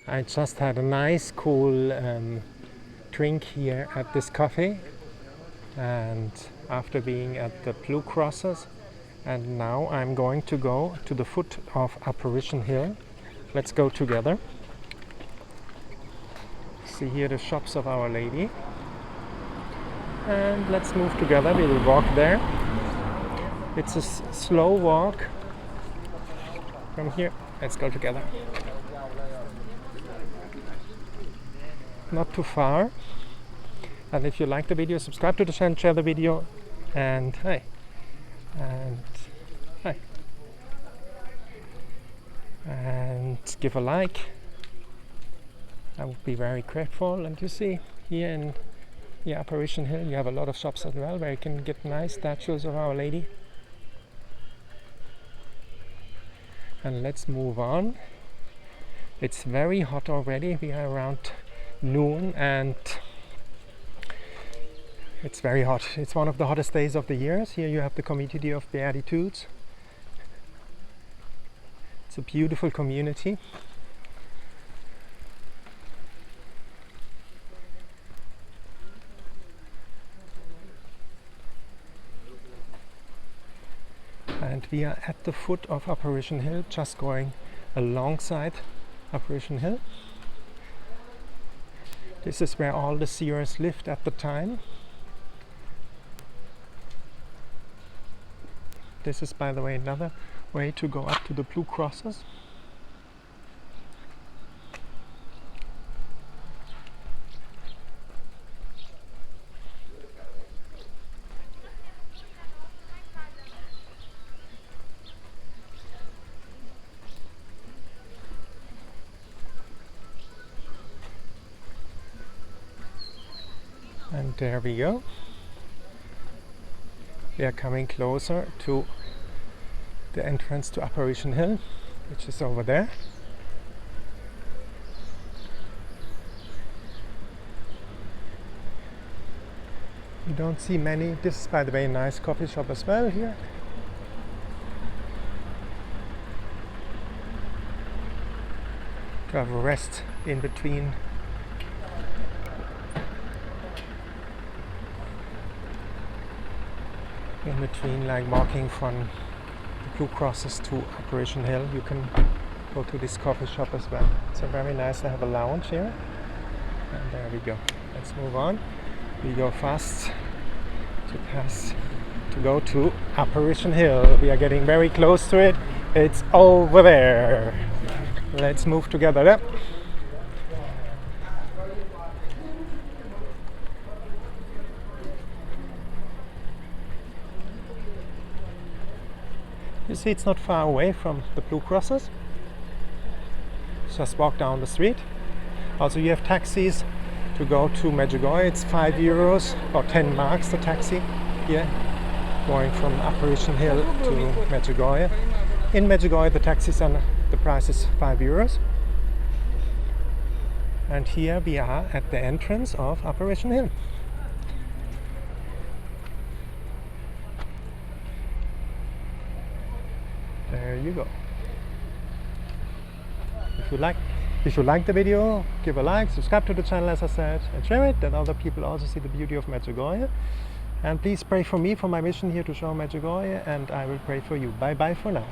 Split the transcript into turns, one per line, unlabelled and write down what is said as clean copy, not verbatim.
I just had a nice cool drink here at this cafe, and after being at the Blue Crosses, and now I'm going to go to the foot of Apparition Hill. Let's go together. See here the shops of Our Lady, and let's move together. We will walk there. It's a slow walk from here. Let's go together. Not too far. And if you like the video, subscribe to the channel, share the video, and hi. And give a like. I would be very grateful. And you see here in Apparition Hill, you have a lot of shops as well where you can get nice statues of Our Lady. And let's move on. It's very hot already. We are around noon and it's very hot. It's one of the hottest days of the year. Here you have the community of Beatitudes. It's a beautiful community. And we are at the foot of Apparition Hill, just going alongside Apparition Hill. This is where all the seers lived at the time. This is, by the way, another way to go up to the Blue Crosses. And there we go. We are coming closer to the entrance to Apparition Hill, which is over there. You don't see many. This is, by the way, a nice coffee shop as well here. To have a rest in between. Like walking from the Blue Crosses to Apparition Hill, you can go to this coffee shop as well. It's a very nice to have a lounge here. And there we go. Let's move on. We go fast to go to Apparition Hill. We are getting very close to it. It's over there. Let's move together there. You see, it's not far away from the Blue Crosses. Just walk down the street. Also, you have taxis to go to Medjugorje. It's €5, about 10 marks the taxi here, going from Apparition Hill to Medjugorje. In Medjugorje, the taxis are the price is €5. And here we are at the entrance of Apparition Hill. There you go. If you like the video, give a like, subscribe to the channel as I said, and share it, that other people also see the beauty of Medjugorje. And please pray for me for my mission here to show Medjugorje, and I will pray for you. Bye bye for now.